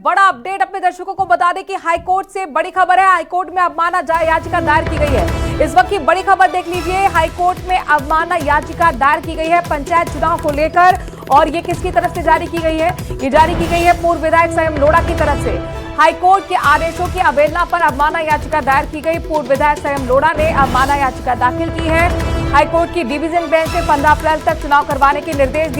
बड़ा अपडेट अपने दर्शकों को बता दें कि हाईकोर्ट से बड़ी खबर है। हाईकोर्ट में अवमानना याचिका दायर की गई है। इस वक्त की बड़ी खबर देख लीजिए। हाईकोर्ट में अवमानना याचिका दायर की गई है पंचायत चुनाव को लेकर। और ये किसकी तरफ से जारी की गई है? ये जारी की गई है पूर्व विधायक संयम लोढ़ा की तरफ से। हाईकोर्ट के आदेशों की अवहेलना पर अवमानना याचिका दायर की गई। पूर्व विधायक संयम लोढ़ा ने अवमानना याचिका दाखिल की है। हाईकोर्ट की डिवीजन बेंच ने 15 अप्रैल तक चुनाव करवाने के आदेश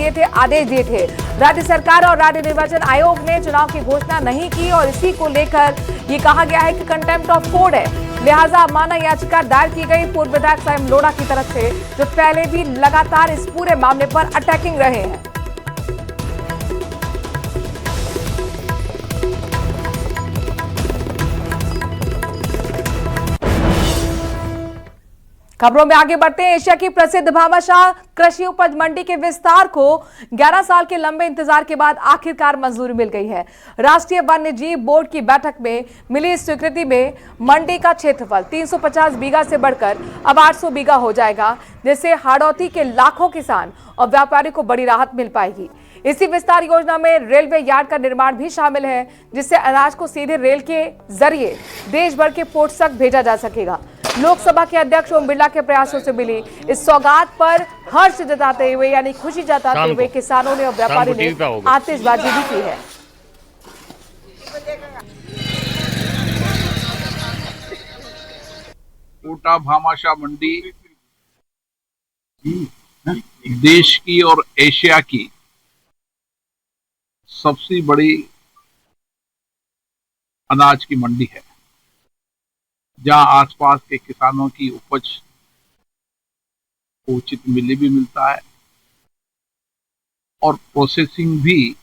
दिए थे। राज्य सरकार और राज्य निर्वाचन आयोग ने चुनाव की घोषणा नहीं की और इसी को लेकर ये कहा गया है कि कंटेम्प्ट ऑफ कोर्ट है, लिहाजा अवमानना याचिका दायर की गई पूर्व विधायक संयम लोढ़ा की तरफ से, जो पहले भी लगातार इस पूरे मामले पर अटैकिंग रहे हैं। खबरों में आगे बढ़ते हैं। एशिया की प्रसिद्ध भामाशाह कृषि उपज मंडी के विस्तार को 11 साल के लंबे इंतजार के बाद आखिरकार मंजूरी मिल गई है। राष्ट्रीय वन्य जीव बोर्ड की बैठक में मिली इस स्वीकृति में मंडी का क्षेत्रफल 350 बीघा से बढ़कर अब 800 बीघा हो जाएगा, जिससे हाड़ौती के लाखों किसान और व्यापारी को बड़ी राहत मिल पाएगी। इसी विस्तार योजना में रेलवे यार्ड का निर्माण भी शामिल है, जिससे अनाज को सीधे रेल के जरिए देश भर के पोर्ट तक भेजा जा सकेगा। लोकसभा के अध्यक्ष ओम बिरला के प्रयासों से मिली इस सौगात पर हर्ष जताते हुए यानी खुशी जताते हुए किसानों ने और व्यापारी ने आतिशबाजी भी की है। कोटा भामाशाह मंडी देश की और एशिया की सबसे बड़ी अनाज की मंडी है, जहां आसपास के किसानों की उपज को उचित मूल्य भी मिलता है और प्रोसेसिंग भी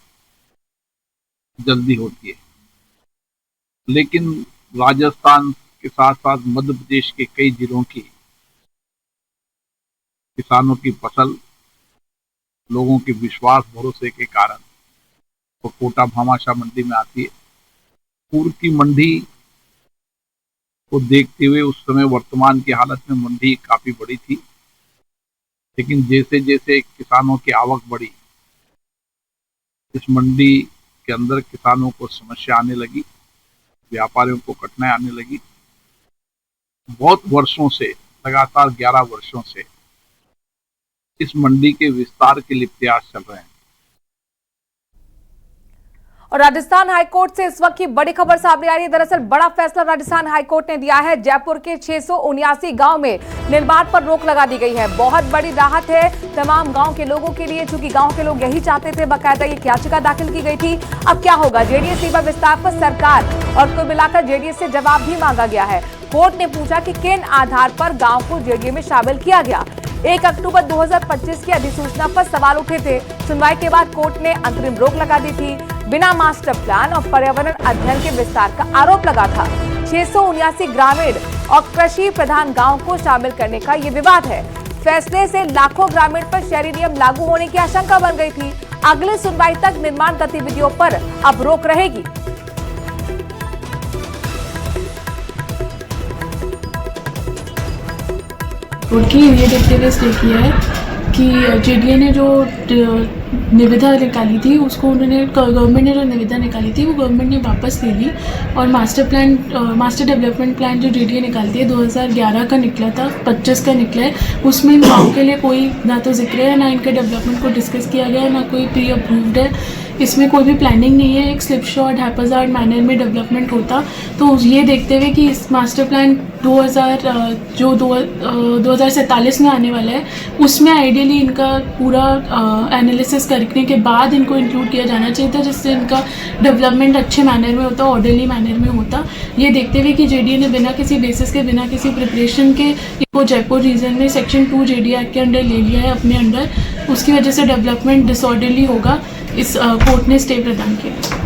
जल्दी होती है। लेकिन राजस्थान के साथ साथ मध्य प्रदेश के कई जिलों की किसानों की फसल लोगों के विश्वास भरोसे के कारण तो कोटा भामाशाह मंडी में आती है। पूर्व की मंडी को देखते हुए उस समय वर्तमान की हालत में मंडी काफी बड़ी थी, लेकिन जैसे जैसे किसानों की आवक बढ़ी, इस मंडी के अंदर किसानों को समस्या आने लगी, व्यापारियों को कठिनाई आने लगी। बहुत वर्षों से, लगातार 11 वर्षों से इस मंडी के विस्तार के लिए प्रयास चल रहे हैं। और राजस्थान हाईकोर्ट से इस वक्त की बड़ी खबर सामने आ रही है। दरअसल बड़ा फैसला राजस्थान हाईकोर्ट ने दिया है। जयपुर के 679 गांव में निर्माण पर रोक लगा दी गई है। बहुत बड़ी राहत है तमाम गांव के लोगों के लिए, चूंकि गांव के लोग यही चाहते थे। बाकायदा ये याचिका दाखिल की गई थी। अब क्या होगा? जेडीएस सीमा विस्तार पर सरकार और कुल मिलाकर जेडीएस से जवाब भी मांगा गया है। कोर्ट ने पूछा कि किन आधार पर गाँव को जेडीए में शामिल किया गया। 1 अक्टूबर 2025 की अधिसूचना पर सवाल उठे थे। सुनवाई के बाद कोर्ट ने अंतरिम रोक लगा दी थी। बिना मास्टर प्लान और पर्यावरण अध्ययन के विस्तार का आरोप लगा था। 679 ग्रामीण और कृषि प्रधान गांव को शामिल करने का ये विवाद है। फैसले से लाखों ग्रामीण पर शहरी नियम लागू होने की आशंका बन गई थी। अगली सुनवाई तक निर्माण गतिविधियों पर अब रोक रहेगी। उनकी ये देखते हुए स्टे किया है कि जेडीए ने जो निविदा निकाली थी उसको गवर्नमेंट ने जो निविदा निकाली थी वो गवर्नमेंट ने वापस ले ली। और मास्टर डेवलपमेंट प्लान जो जेडीए निकालती है 2011 का निकला था, 25 का निकला है। उसमें गाँव के लिए कोई ना तो जिक्र है, ना इनके डेवलपमेंट को डिस्कस किया गया है, ना कोई प्री अप्रूव्ड है। इसमें कोई भी प्लानिंग नहीं है। एक स्लिप शॉट हैप्पीजार्ड मैनर में डेवलपमेंट होता। तो ये देखते हुए कि इस मास्टर प्लान 2047 में आने वाला है, उसमें आइडियली इनका पूरा एनालिसिस करने के बाद इनको इंक्लूड किया जाना चाहिए था, जिससे इनका डेवलपमेंट अच्छे मैनर में होता, ऑर्डरली मैनर में होता। ये देखते हुए कि जेडीए ने बिना किसी बेसिस के, बिना किसी प्रिपरेशन के इनको जयपुर रीजन में सेक्शन 2 जेडीए एक्ट के अंडर ले लिया है अपने अंडर, उसकी वजह से डेवलपमेंट डिसऑर्डरली होगा। इस कोर्ट ने स्टे प्रदान किया।